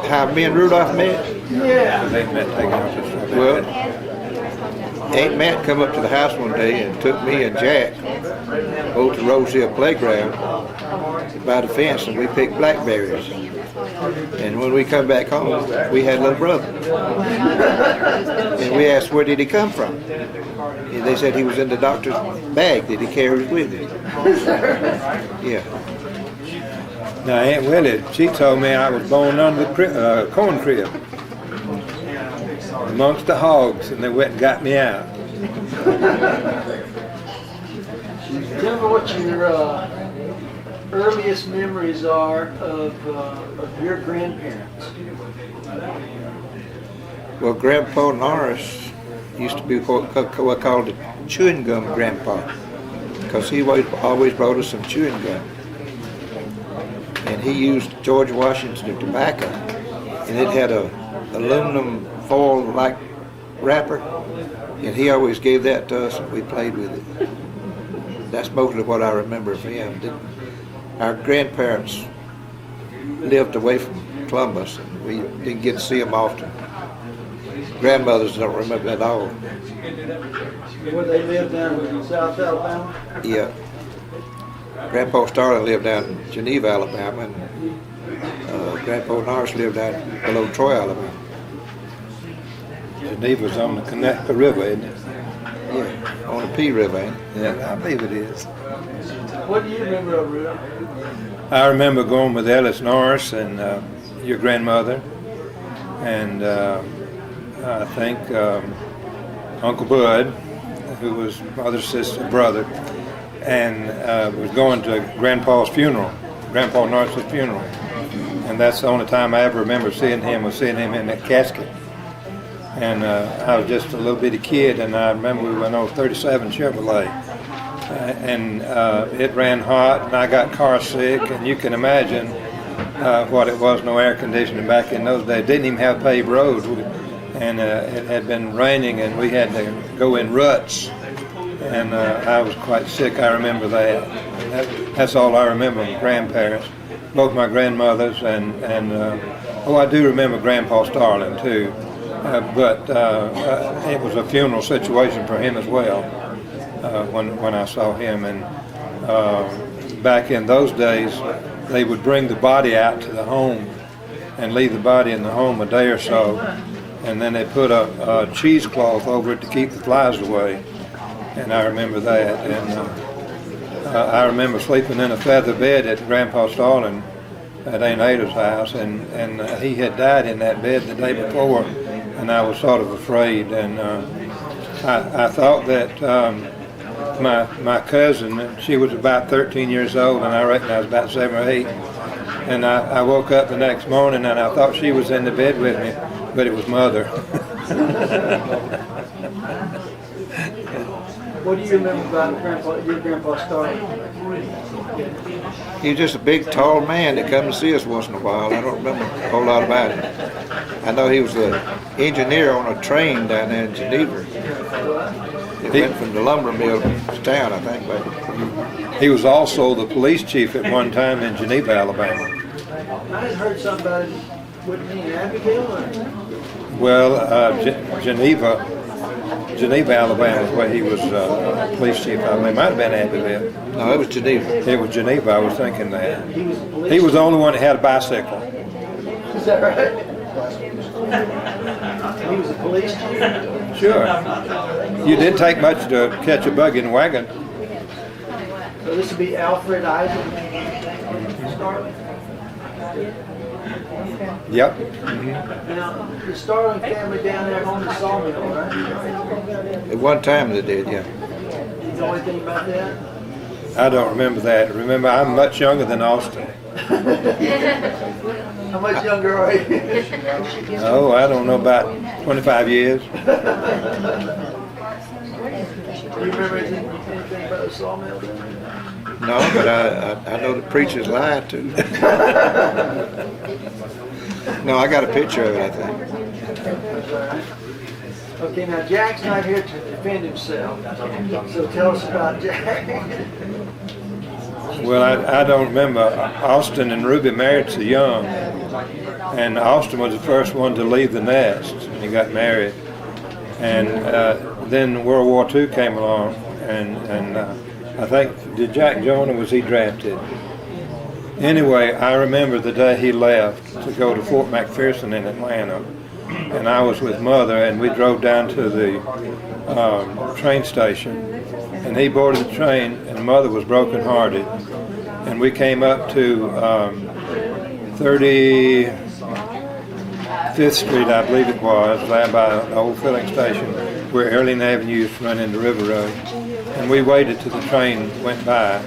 how me and Rudolph met? Yeah. Well, Aunt Matt come up to the house one day and took me and Jack over to Rose Hill Playground by the fence, and we picked blackberries. And when we come back home, we had a little brother. And we asked, where did he come from? And they said he was in the doctor's bag that he carries with him. Yeah. Now, Aunt Willie, she told me I was born under the corn crib amongst the hogs, and they went and got me out. Tell me what your earliest memories are of your grandparents. Well, Grandpa Norris used to be what called the chewing gum grandpa, because he always brought us some chewing gum. And he used George Washington tobacco, and it had a aluminum foil-like wrapper, and he always gave that to us, and we played with it. That's mostly what I remember of him. Our grandparents lived away from Columbus, and we didn't get to see them often. Grandmothers don't remember that at all. Where they lived down in South Alabama? Yeah. Grandpa Starling lived down in Geneva, Alabama, and Grandpa Norris lived down below Troy, Alabama. Geneva's on the Connecticut River, isn't it? Yeah, on the P River, ain't it? Yeah, I believe it is. What do you remember of Rudolph? I remember going with Ellis Norris and your grandmother, and I think Uncle Bud, who was mother's sister, brother, and was going to Grandpa's funeral, Grandpa Norris's funeral. And that's the only time I ever remember seeing him, was seeing him in that casket. And I was just a little bitty kid, and I remember we went on 37 Chevrolet. And it ran hot, and I got car sick, and you can imagine what it was, no air conditioning back in those days. Didn't even have paved roads, and it had been raining, and we had to go in ruts, and I was quite sick. I remember that. That's all I remember of my grandparents, both my grandmothers, and I do remember Grandpa Starling too, but it was a funeral situation for him as well. When I saw him, and back in those days, they would bring the body out to the home and leave the body in the home a day or so, and then they put a cheesecloth over it to keep the flies away. And I remember that, and I remember sleeping in a feather bed at Grandpa Starling at Aunt Ada's house, and he had died in that bed the day before, and I was sort of afraid, and I thought that my cousin, she was about 13 years old, and I reckon I was about 7 or 8. And I woke up the next morning, and I thought she was in the bed with me, but it was Mother. What do you remember about your Grandpa Starling? He was just a big, tall man that come to see us once in a while. I don't remember a whole lot about him. I know he was the engineer on a train down there in Geneva. It went from the lumber mill to town, I think. But he was also the police chief at one time in Geneva, Alabama. I had heard something about it. Wouldn't he in Abigail? Or? Well, Geneva, Alabama is where he was police chief. I mean, it might have been Abbeville. No, it was Geneva. It was Geneva, I was thinking that. He was the only one that had a bicycle. Is that right? He was a police chief? Sure. You didn't take much to catch a bug in a wagon. So this would be Alfred Isaac Starling? Yep. Now, the Starling family down there owned the sawmill, right? At one time they did, yeah. You know anything about that? I don't remember that. Remember, I'm much younger than Austin. How much younger are you? Oh, I don't know, about 25 years. Do you remember anything about the sawmill? No, but I know the preachers lied too. No, I got a picture of it, I think. Okay, now Jack's not here to defend himself, so tell us about Jack. Well, I don't remember. Austin and Ruby married so young, And Austin was the first one to leave the nest. He got married. And then World War II came along, and I think, did Jack join or was he drafted? Anyway, I remember the day he left to go to Fort McPherson in Atlanta, and I was with Mother, and we drove down to the train station, and he boarded the train, and Mother was brokenhearted, and we came up to 35th Street, I believe it was, there by the old filling station where Early Avenue used to run into River Road, and we waited till the train went by.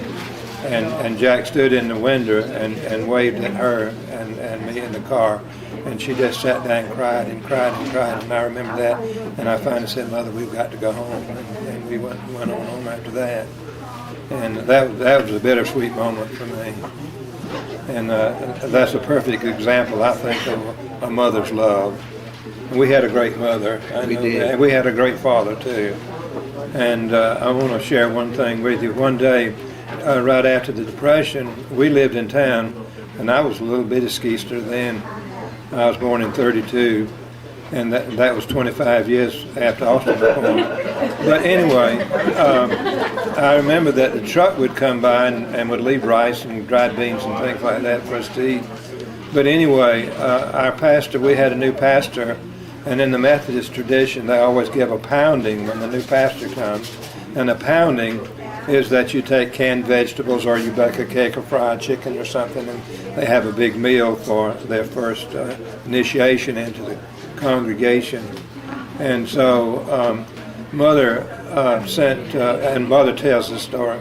And Jack stood in the window and waved at her and me in the car. And she just sat down and cried and cried and cried. And I remember that. And I finally said, Mother, we've got to go home. And we went on home after that. And that was a bittersweet moment for me. And that's a perfect example, I think, of a mother's love. And we had a great mother. We did. And we had a great father, too. And I want to share one thing with you. One day, right after the Depression, we lived in town, and I was a little bitty skeester then. I was born in '32, and that was 25 years after Austin was born. But anyway, I remember that the truck would come by and would leave rice and dried beans and things like that for us to eat. But anyway, our pastor, we had a new pastor, and in the Methodist tradition, they always give a pounding when the new pastor comes. And a pounding is that you take canned vegetables or you bake a cake of fried chicken or something, and they have a big meal for their first initiation into the congregation. And so Mother sent, and Mother tells the story,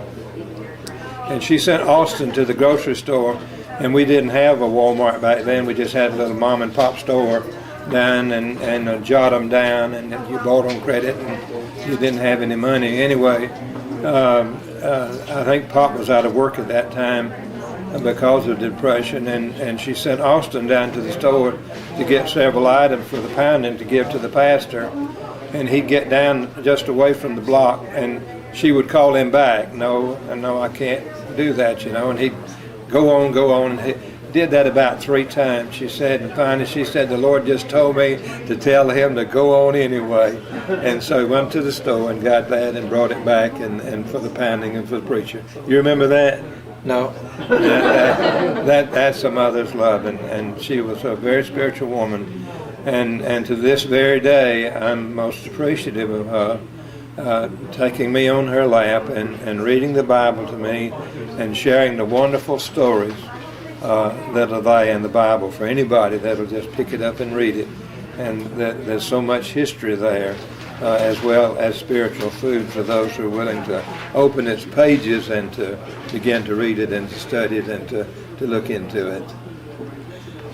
and she sent Austin to the grocery store, and we didn't have a Walmart back then. We just had a little mom and pop store down and jot them down, and you bought on credit, and you didn't have any money. Anyway, I think Pop was out of work at that time because of the Depression, and she sent Austin down to the store to get several items for the pounding to give to the pastor, and he'd get down just away from the block, and she would call him back. No, I can't do that, and he'd go on, and he did that about 3 times, she said, and finally she said, the Lord just told me to tell him to go on anyway. And so he went to the store and got that and brought it back and for the pounding and for the preacher. You remember that? No. That's a mother's love, and she was a very spiritual woman. And to this very day, I'm most appreciative of her taking me on her lap and reading the Bible to me and sharing the wonderful stories that are there in the Bible for anybody that'll just pick it up and read it. And there's so much history there, as well as spiritual food for those who are willing to open its pages and to begin to read it and to study it and to look into it.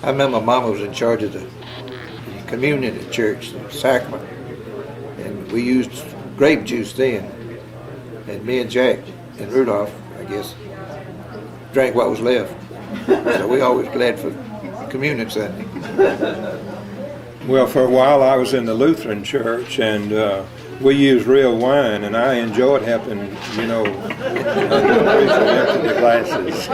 I remember Mama was in charge of the communion at church, the sacrament, and we used grape juice then. And me and Jack and Rudolph, I guess, drank what was left. So we always glad for communion Sunday. Well, for a while I was in the Lutheran church, and we used real wine, and I enjoyed helping, empty the glasses.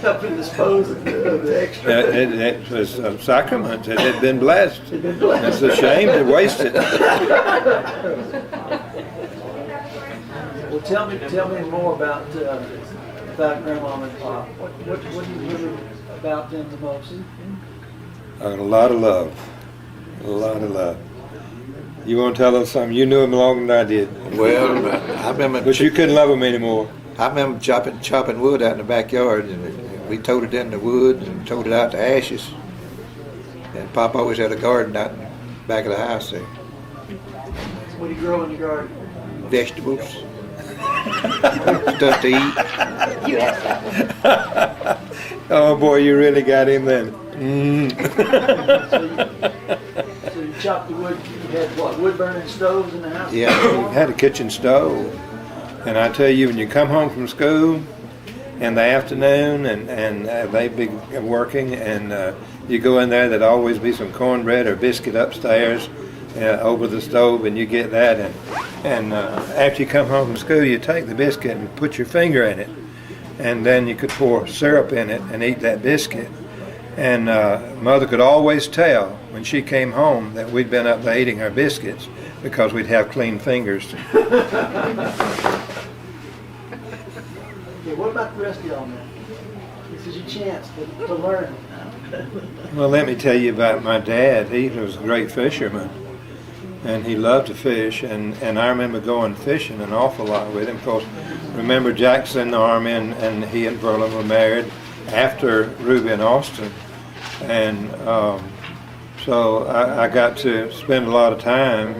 Helping dispose of the extra. It was a sacrament. It had been blessed. It's a shame to waste it. Well, tell me more about Grandma and Pop. What do you remember about them the most? A lot of love. A lot of love. You want to tell us something? You knew him longer than I did. Well, I remember. But you couldn't love him anymore. I remember chopping wood out in the backyard, and we towed it in the wood and towed it out to ashes. And Pop always had a garden out in the back of the house there. What do you grow in the garden? Vegetables, stuff to eat. Oh boy, you really got him then. So you chopped the wood. You had what? Wood burning stoves in the house? Yeah. We had a kitchen stove, and I tell you, when you come home from school in the afternoon, and they be working, and you go in there, there'd always be some cornbread or biscuit upstairs over the stove, and you get that, and after you come home from school, you take the biscuit and put your finger in it, and then you could pour syrup in it and eat that biscuit. And Mother could always tell when she came home that we'd been up there eating our biscuits because we'd have clean fingers. Okay, what about the rest of y'all now? This is your chance to learn. Well, let me tell you about my dad. He was a great fisherman, and he loved to fish, and I remember going fishing an awful lot with him. Of course, remember Jack's in the Army, and he and Verlin were married after Rudolph and Austin, and so I got to spend a lot of time.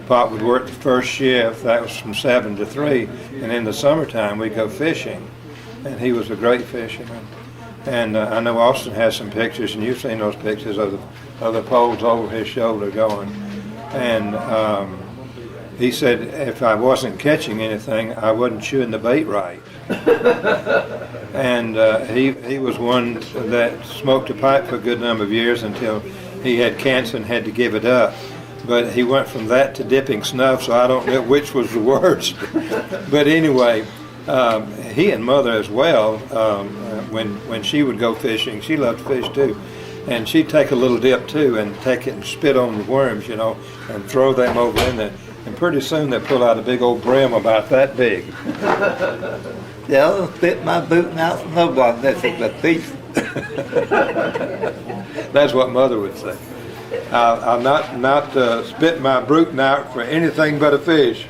Pop would work the first shift, that was from 7 to 3, and in the summertime we'd go fishing, and he was a great fisherman. And I know Austin has some pictures, and you've seen those pictures of the poles over his shoulder going. And he said if I wasn't catching anything, I wasn't chewing the bait right. And he was one that smoked a pipe for a good number of years until he had cancer and had to give it up. But he went from that to dipping snuff, so I don't know which was the worst. But anyway, he and Mother as well, when she would go fishing, she loved to fish too. And she'd take a little dip too and take it and spit on the worms, you know, and throw them over in there. And pretty soon they'd pull out a big old brim about that big. They'll spit my boot out from nobody. That's a thief. That's what Mother would say. I'll not spit my brute out for anything but a fish.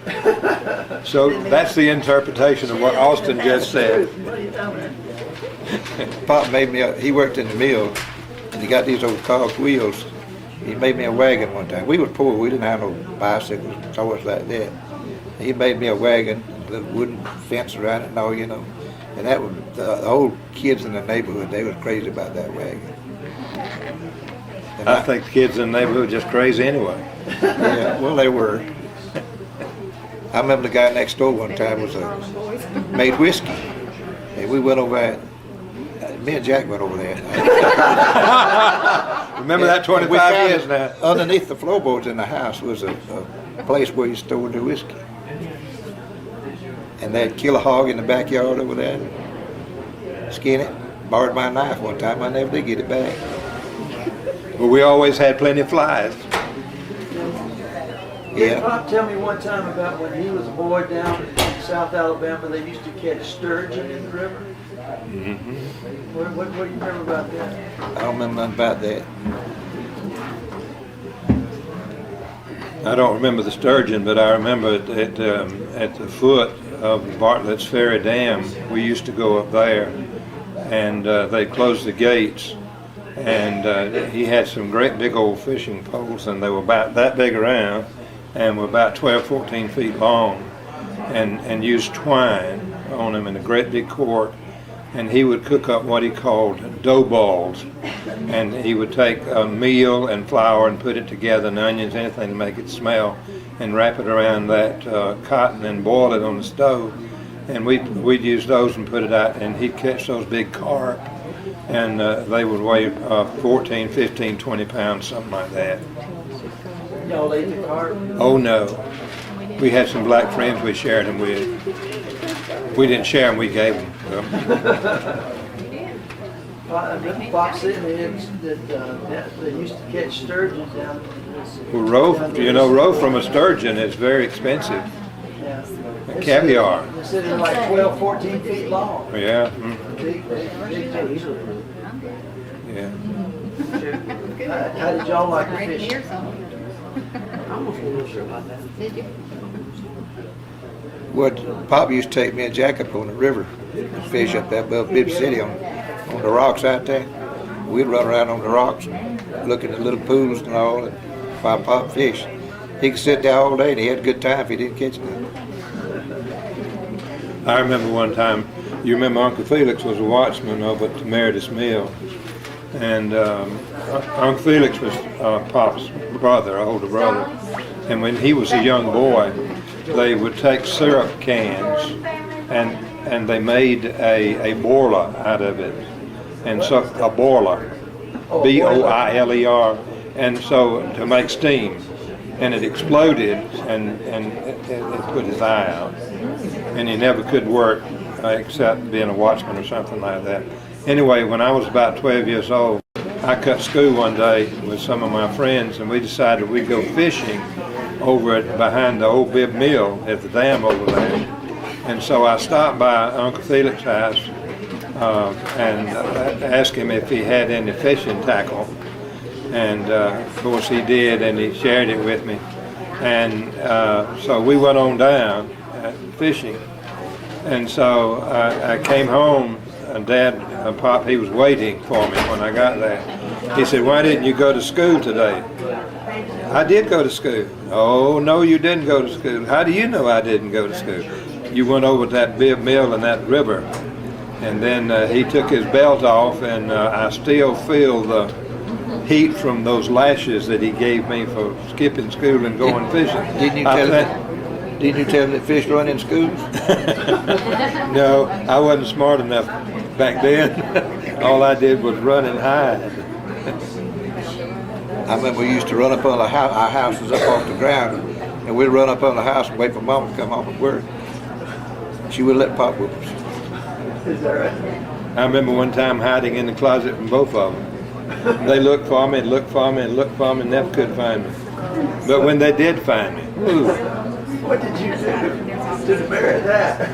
So that's the interpretation of what Austin just said. Pop made me he worked in the mill, and he got these old cogged wheels. He made me a wagon one time. We was poor. We didn't have no bicycles, toys like that. He made me a wagon, a little wooden fence around it and all, you know. And that was the old kids in the neighborhood. They was crazy about that wagon. And I think the kids in the neighborhood are just crazy anyway. Yeah, well, they were. I remember the guy next door one time made whiskey, and we went over there. Me and Jack went over there. Remember that 25 years now. Underneath the floorboards in the house was a place where you stored the whiskey. And they'd kill a hog in the backyard over there, skin it, borrowed my knife one time. I never did get it back. Well, we always had plenty of flies. Yeah. Pop, tell me one time about when he was a boy down in South Alabama, they used to catch sturgeon in the river. Mm-hmm. What do you remember about that? I don't remember nothing about that. I don't remember the sturgeon, but I remember at the foot of Bartlett's Ferry Dam, we used to go up there, and they closed the gates, and he had some great big old fishing poles, and they were about that big around, and were about 12, 14 feet long, and used twine on them in a great big cord. And he would cook up what he called dough balls, and he would take meal and flour and put it together, and onions, anything to make it smell, and wrap it around that cotton and boil it on the stove. And we'd use those and put it out, and he'd catch those big carp, and they would weigh 14, 15, 20 pounds, something like that. Y'all ate the carp? Oh no, we had some black friends we shared them with. We didn't share them, we gave them. Pop said that they used to catch sturgeon down. Well, roe from a sturgeon is very expensive. Yeah. Caviar. They said they're like 12, 14 feet long. Yeah. Big toes. Yeah. How did y'all like to fish? Did you? What Pop used to take me and Jack up on the river and fish up there above Bibb City on the rocks out there. We'd run around on the rocks and look at the little pools and all and find Pop fish. He could sit there all day and he had a good time if he didn't catch nothing. I remember one time, you remember Uncle Felix was a watchman over at Meredith's Mill, and Uncle Felix was Pop's brother, older brother, and when he was a young boy, they would take syrup cans and they made a boiler out of it, and so a boiler, B-O-I-L-E-R, and so to make steam, and it exploded and it put his eye out, and he never could work except being a watchman or something like that. Anyway, when I was about 12 years old, I cut school one day with some of my friends, and we decided we'd go fishing over behind the old bib mill at the dam over there. And so I stopped by Uncle Felix's house and asked him if he had any fishing tackle. And of course he did, and he shared it with me. And so we went on down fishing. And so I came home, and Dad, Pop, he was waiting for me when I got there. He said, "Why didn't you go to school today?" "I did go to school." "Oh, no, you didn't go to school." "How do you know I didn't go to school?" "You went over to that bib mill and that river." And then he took his belt off, and I still feel the heat from those lashes that he gave me for skipping school and going fishing. Didn't you tell him that fish run in schools? No, I wasn't smart enough back then. All I did was run and hide. I remember we used to run up on our houses up off the ground, and we'd run up on the house and wait for Mom to come home from work. She would let Pop whip us. Is that right? I remember one time hiding in the closet from both of them. They looked for me and looked for me and looked for me and never could find me. But when they did find me, ooh, What did you do to merit that?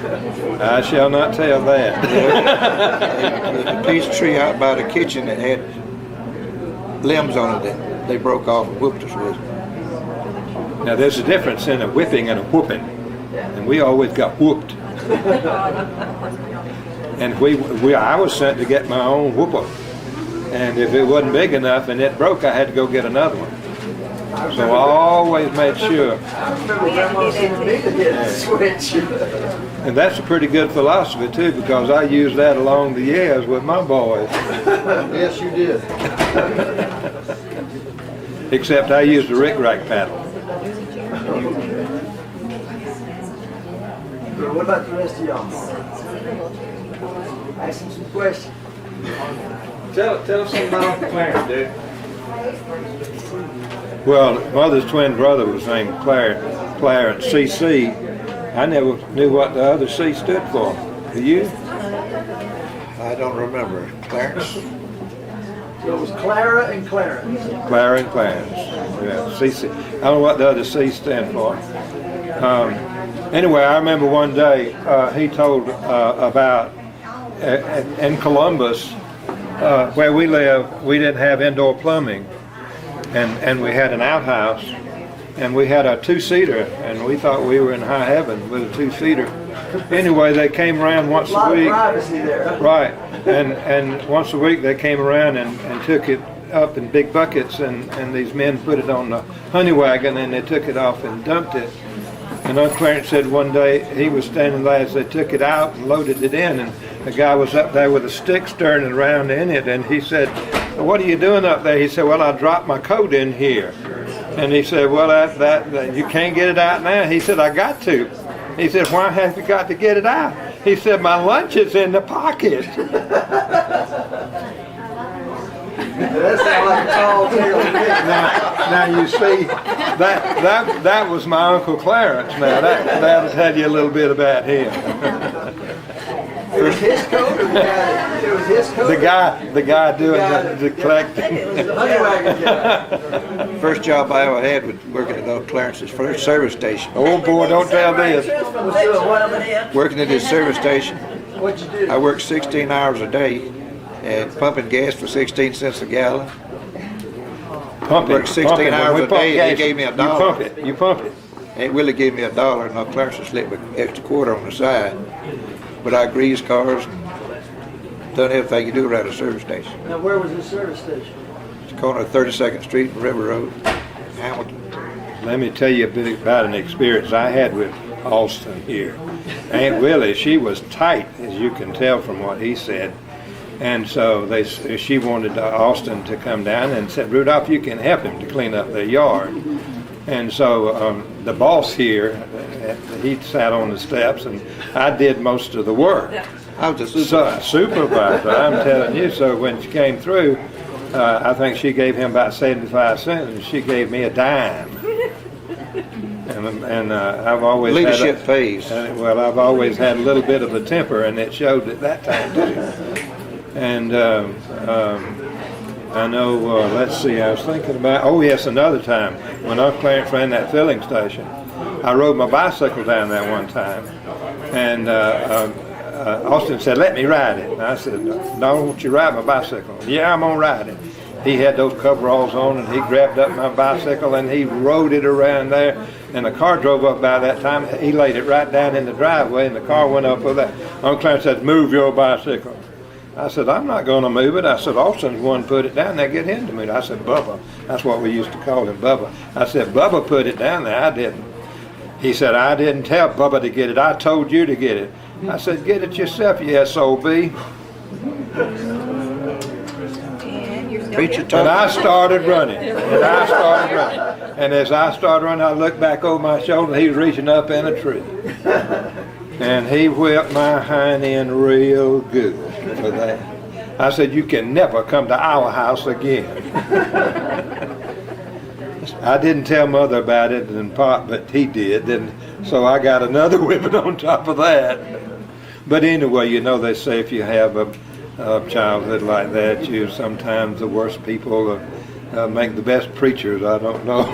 I shall not tell that. A peach tree out by the kitchen that had limbs on it that they broke off and whooped us with. Now there's a difference in a whipping and a whooping, and we always got whooped. And I was sent to get my own whooper, and if it wasn't big enough and it broke, I had to go get another one. So I always made sure. I remember Grandma sending me to get the switch. And that's a pretty good philosophy too, because I used that along the years with my boys. Yes, you did. Except I used a rick-rack paddle. What about the rest of y'all? Ask him some questions. Tell us something about Uncle Clarence, dude. Well, Mother's twin brother was named Clarence, C.C. I never knew what the other C stood for. Do you? I don't remember. Clarence? So it was Clara and Clarence. Clara and Clarence. Yeah, C.C. I don't know what the other C stand for. Anyway, I remember one day he told about in Columbus, where we live, we didn't have indoor plumbing, and we had an outhouse, and we had a two-seater, and we thought we were in high heaven with a two-seater. Anyway, they came around once a week. A lot of privacy there. Right, and once a week they came around and took it up in big buckets, and these men put it on the honey wagon, and they took it off and dumped it. And Uncle Clarence said one day he was standing there as they took it out and loaded it in, and the guy was up there with a stick stirring it around in it, and he said, "What are you doing up there?" He said, "Well, I dropped my coat in here." And he said, "Well, that you can't get it out now." He said, "I got to." He said, "Why have you got to get it out?" He said, "My lunch is in the pocket." That sounds like a tall tale to me. Now you see, that was my Uncle Clarence. Now that'll tell you a little bit about him. It was his coat, or it was his coat? The guy doing the collecting. The honey wagon guy. First job I ever had was working at Uncle Clarence's first service station. Oh boy, don't tell this. Was doing what? Working at his service station, What'd you do? I worked 16 hours a day and pumping gas for 16 cents a gallon. Worked 16 hours a day, and they gave me $1. You pump it. Aunt Willie gave me $1, and Uncle Clarence slipped an extra quarter on the side. But I greased cars and done everything you do around a service station. Now, where was this service station? It's the corner of 32nd Street and River Road, Hamilton. Let me tell you a bit about an experience I had with Austin here. Aunt Willie, she was tight, as you can tell from what he said. And so she wanted Austin to come down and said, "Rudolph, you can help him to clean up their yard." And so the boss here, he sat on the steps, and I did most of the work. I was a Supervisor, I'm telling you. So when she came through, I think she gave him about 75 cents, and she gave me a dime. And I've always leadership had pays. Well, I've always had a little bit of a temper, and it showed at that time too. And I know, let's see, I was thinking about, oh yes, another time, when Uncle Clarence ran that filling station, I rode my bicycle down there one time, and Austin said, let me ride it. And I said, no, won't you ride my bicycle? Yeah, I'm gonna ride it. He had those coveralls on, and he grabbed up my bicycle, and he rode it around there, and the car drove up by that time. He laid it right down in the driveway, and the car went up with that. Uncle Clarence said, move your bicycle. I said, I'm not going to move it. I said, Austin's one put it down there, get him to move it. I said, Bubba. That's what we used to call him, Bubba. I said, Bubba put it down there, I didn't. He said, I didn't tell Bubba to get it, I told you to get it. I said, get it yourself, you SOB. And I started running, and as I started running, I looked back over my shoulder, and he was reaching up in a tree. And he whipped my hind end real good for that. I said, you can never come to our house again. I didn't tell Mother about it and Pop, but he did, and so I got another whipping on top of that. But anyway, you know, they say if you have a childhood like that, you sometimes the worst people make the best preachers. I don't know.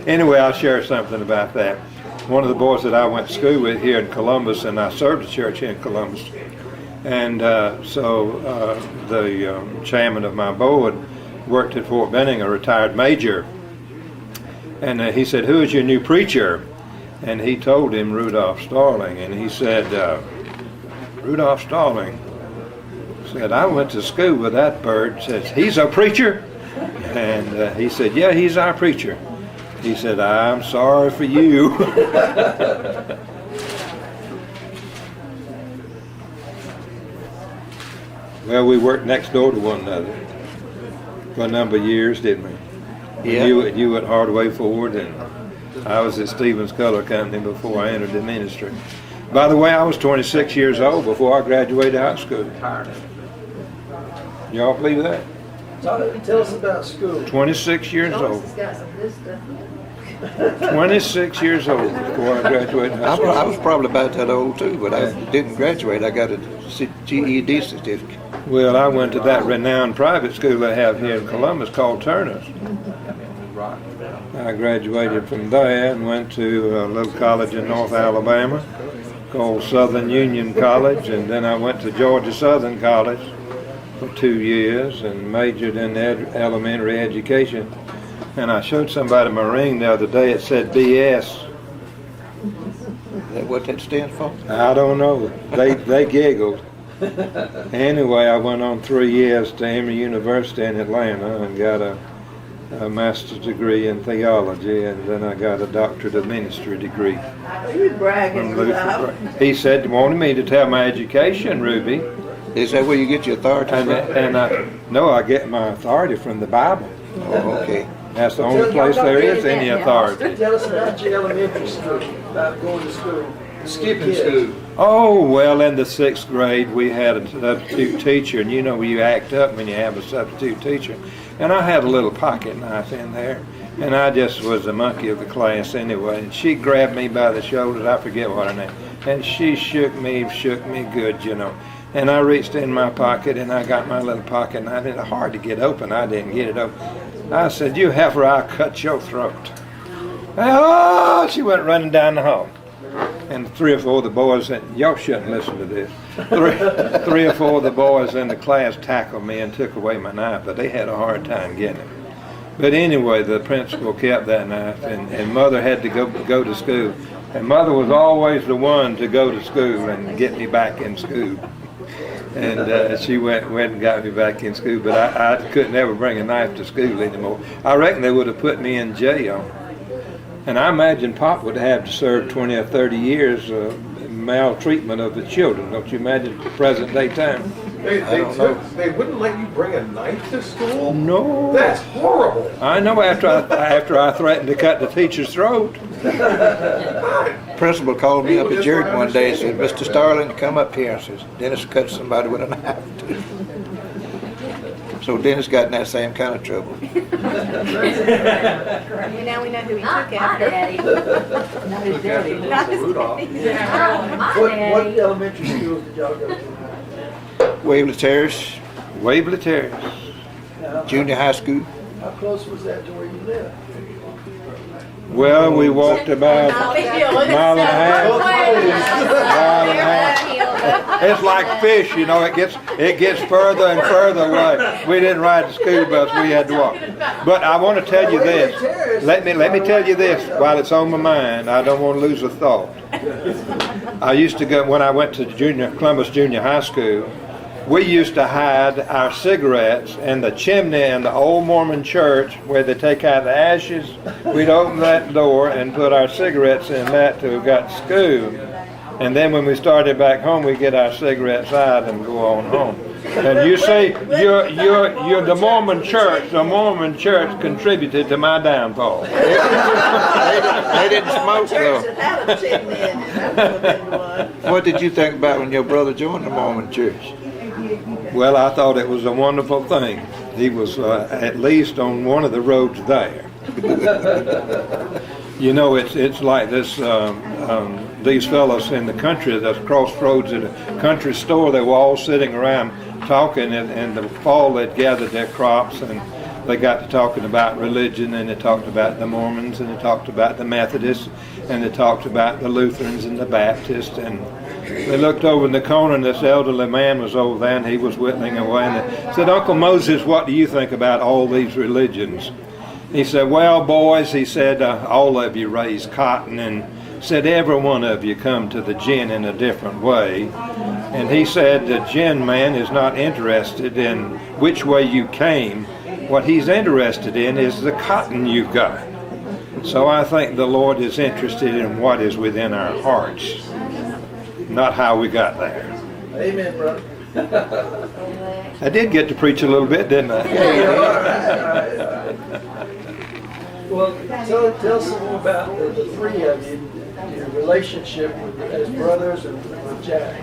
Anyway, I'll share something about that. One of the boys that I went to school with here in Columbus, and I served the church here in Columbus, and so the chairman of my board worked at Fort Benning, a retired major, and he said, who is your new preacher? And he told him Rudolph Starling, and he said, Rudolph Starling said, I went to school with that bird. Says, he's a preacher? And he said, yeah, he's our preacher. He said, I'm sorry for you. Well, we worked next door to one another for a number of years, didn't we? Yeah. You at Hardaway Ford, and I was at Stevens Color Company before I entered the ministry. By the way, I was 26 years old before I graduated high school. Y'all believe that? Tell us about school. 26 years old. 26 years old before I graduated high school. I was probably about that old too, but I didn't graduate. I got a GED certificate. Well, I went to that renowned private school they have here in Columbus called Turner's. I graduated from there and went to a little college in North Alabama called Southern Union College, and then I went to Georgia Southern College for 2 years and majored in elementary education. And I showed somebody my ring the other day. It said BS. Is that what that stands for? I don't know. They giggled. Anyway, I went on 3 years to Emory University in Atlanta and got a master's degree in theology, and then I got a doctorate of ministry degree. You bragging, Rudolph. He said, wanted me to tell my education, Ruby. Is that where you get your authority from? No, I get my authority from the Bible. Oh, okay. That's the only place there is any authority. Tell us about your elementary school, about going to school. Skipping school. Oh, well, in the 6th grade, we had a substitute teacher, and you know you act up when you have a substitute teacher. And I had a little pocket knife in there, and I just was the monkey of the class anyway. And she grabbed me by the shoulders, I forget what her name, and she shook me good, you know. And I reached in my pocket, and I got my little pocket knife. It was hard to get open. I didn't get it open. I said, you heifer, I'll cut your throat. Oh, she went running down the hall. And 3 or 4 of the boys said, y'all shouldn't listen to this. 3 or 4 of the boys in the class tackled me and took away my knife, but they had a hard time getting it. But anyway, the principal kept that knife, and Mother had to go to school. And Mother was always the one to go to school and get me back in school. And she went and got me back in school, but I couldn't ever bring a knife to school anymore. I reckon they would have put me in jail. And I imagine Pop would have to serve 20 or 30 years maltreatment of the children. Don't you imagine present day time? They wouldn't let you bring a knife to school? No. That's horrible. I know after I threatened to cut the teacher's throat. Principal called me up at Jordan one day and said, Mr. Starling, come up here. I says, Dennis cut somebody with a knife. So Dennis got in that same kind of trouble. Now we know who he took after. Not his daddy. Not his daddy. What elementary schools did y'all go to? Waverly Terrace, Waverly Terrace. Now, junior high school. how close was that to where you live? Well, we walked about Mile a mile and a half. Mile and a half. It's like fish, you know. It gets further and further away. We didn't ride the school bus. We had to walk. But I want to tell you this. Let me tell you this while it's on my mind. I don't want to lose a thought. I used to go when I went to Columbus Junior High School. We used to hide our cigarettes in the chimney in the old Mormon church where they take out the ashes. We'd open that door and put our cigarettes in that till we got to school. And then when we started back home, we get our cigarettes out and go on home. And you see, you're the Mormon church. The Mormon church contributed to my downfall. They didn't smoke though. What did you think about when your brother joined the Mormon church? Well, I thought it was a wonderful thing. He was at least on one of the roads there. You know, it's like this. These fellows in the country, the crossroads at a country store, they were all sitting around talking. In the fall, they'd gathered their crops, and they got to talking about religion, and they talked about the Mormons, and they talked about the Methodists, and they talked about the Lutherans and the Baptists, and they looked over in the corner, and this elderly man was over there, and he was whittling away, and they said, "Uncle Moses, what do you think about all these religions?" He said, "Well, boys," he said, "all of you raise cotton, and said every one of you come to the gin in a different way." And he said the gin man is not interested in which way you came. What he's interested in is the cotton you've got. So I think the Lord is interested in what is within our hearts, not how we got there. Amen, brother. I did get to preach a little bit, didn't I? Well, tell us more about the three of you, your relationship as brothers and with Jack.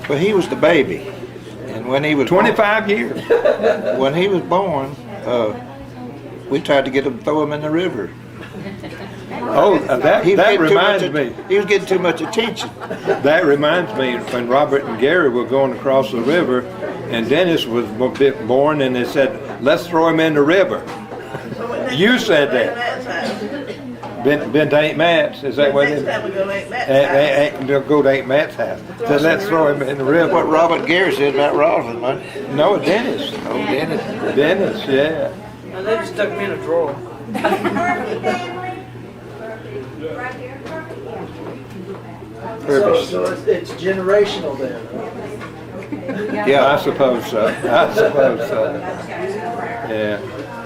Well, he was the baby, and when he was 25 years. when he was born, we tried to get him, throw him in the river. Oh, that reminds me. He was getting too much attention. That reminds me when Robert and Gary were going across the river, and Dennis was born, and they said, "Let's throw him in the river." You said that. Been to Aunt Matt's. Is that what it is? Go to Aunt Matt's house. Said, "Let's throw him in the river." What Robert Gary said about Roslyn, wasn't it? No, Dennis. Oh, Dennis. Dennis, yeah. And they just stuck me in a drawer. So it's generational then. Yeah, I suppose so. I suppose so. Yeah.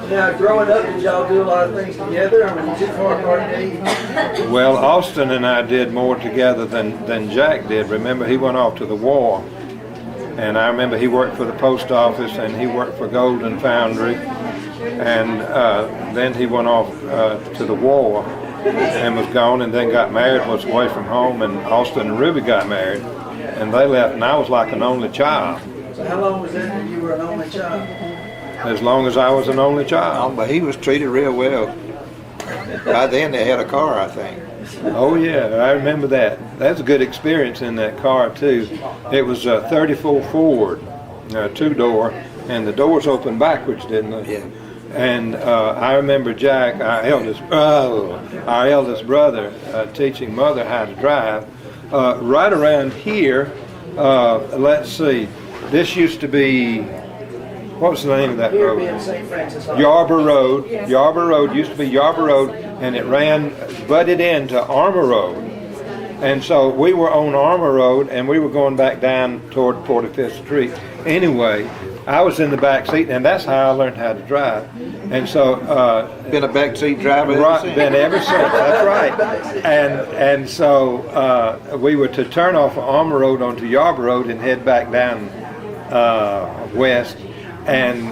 Now, growing up, did y'all do a lot of things together? I mean, too far apart to eat? Well, Austin and I did more together than Jack did. Remember, he went off to the war. And I remember he worked for the post office, and he worked for Golden Foundry. And then he went off to the war and was gone, and then got married, was away from home, and Austin and Ruby got married. And they left, and I was like an only child. So how long was it that you were an only child? As long as I was an only child. but he was treated real well. By then they had a car, I think. Oh yeah, I remember that. That's a good experience in that car too. It was a 34 Ford, two-door, and the doors opened backwards, didn't they? Yeah. And I remember Jack, our eldest brother, teaching Mother how to drive. Right around here, let's see, this used to be, what was the name of that Here road? being St. Francis. Yarborough Road. Yarborough Road used to be Yarborough Road, and it butted into Armour Road. And so we were on Armour Road, and we were going back down toward 45th Street. Anyway, I was in the back seat, and that's how I learned how to drive. And so Been a backseat driver ever right, since. been ever since. That's right. And so we were to turn off of Armour Road onto Yarborough Road and head back down west. And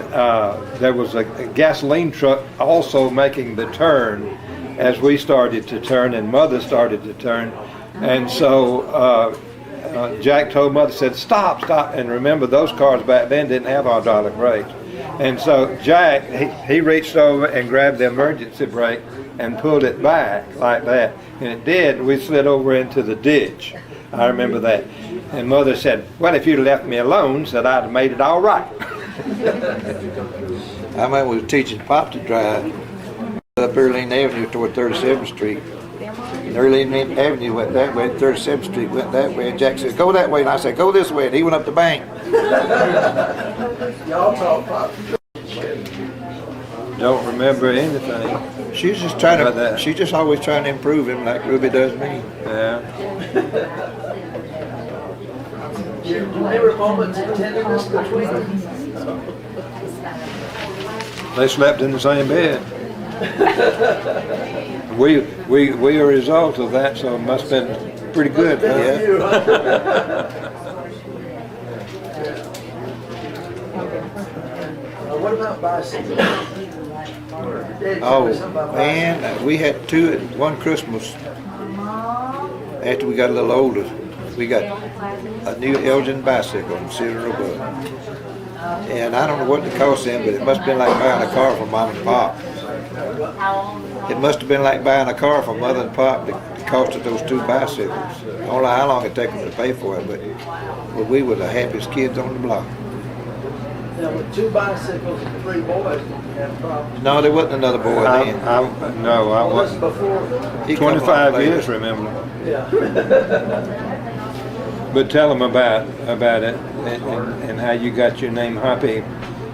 there was a gasoline truck also making the turn as we started to turn, and Mother started to turn. And so Jack told Mother, said, "Stop, stop." And remember, those cars back then didn't have hydraulic brakes. And so Jack, he reached over and grabbed the emergency brake and pulled it back like that. And it did. We slid over into the ditch. I remember that. And Mother said, well, if you'd left me alone, said I'd have made it all right. I remember we was teaching Pop to drive up Earlene Avenue toward 37th Street. And Earlene Avenue went that way, 37th Street went that way, and Jack said, go that way, and I said, go this way, and he went up the bank. Y'all talk Pop. Don't remember anything. She's just trying About to, that. she's just always trying to improve him like Ruby does me. Yeah. There were moments of tenderness between them. They slept in the same bed. We are a result of that, so it must have been pretty good. Huh? What about bicycles? Oh, man, we had two at one Christmas. After we got a little older, we got a new Elgin bicycle in Cedar Roebuck. And I don't know what it cost them, but it must have been like buying a car from Mom and Pop. It must have been like buying a car from Mother and Pop that costed those two bicycles. I don't know how long it took them to pay for it, but we were the happiest kids on the block. Now, with two bicycles and three boys, you have problems. No, there wasn't another boy then. No, I Well, that's wasn't. before. He come along 25 later. years, remember. Yeah. But tell them about it and how you got your name Hoppy.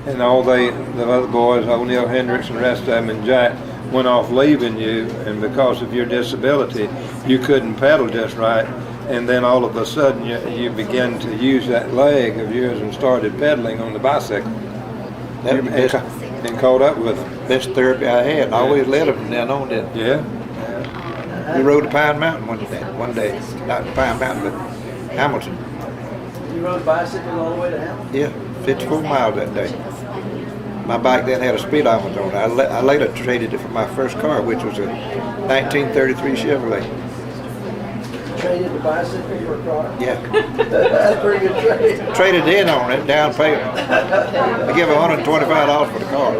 And all the other boys, O'Neill Hendricks and the rest of them, and Jack, went off leaving you, and because of your disability, you couldn't pedal just right. And then all of a sudden, you began to use that leg of yours and started pedaling on the bicycle. That was the And caught up with them. best therapy I had. I always led them from then on. Then Yeah. we rode to Pine Mountain one day, not Pine Mountain, but Hamilton. You rode bicycles all the way to Hamilton? Yeah, 54 miles that day. My bike then had a speedometer on it. I later traded it for my first car, which was a 1933 Chevrolet. Traded the bicycle for a car? Yeah, That's a pretty good trade. traded in on it, down payment. I give $125 for the car.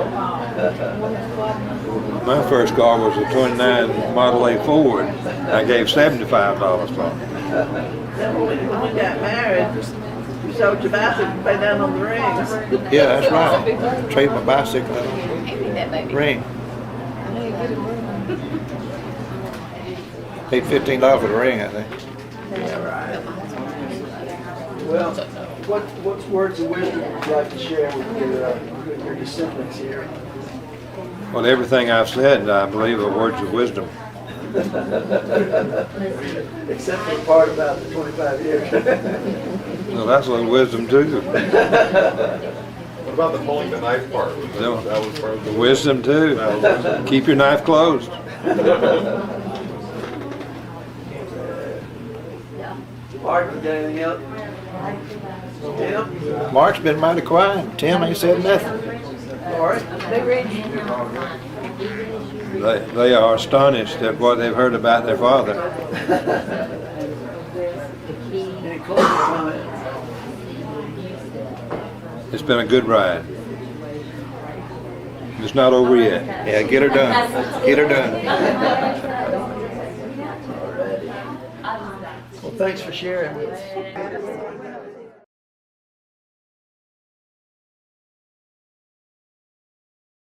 My first car was a 29 Model A Ford. I gave $75 for it. When you got married, you sold your bicycle and pay down on the rings. Yeah, that's right. Trade my bicycle and ring. Paid $15 for the ring, I think. Well, what's words of wisdom would you like to share with your descendants here? Well, everything I've said, I believe, are words of wisdom. Except for the part about the 25 years. Well, that's a little wisdom too. What about the pulling the knife part? That was part of the Wisdom too. Keep your knife closed. Mark, you got anything else? Tim? Mark's been mighty quiet. Tim ain't said nothing. All right. They are astonished at what they've heard about their father. Any closing comments? It's been a good ride. It's not over yet. Yeah, get her done. Get her done. Well, thanks for sharing with us.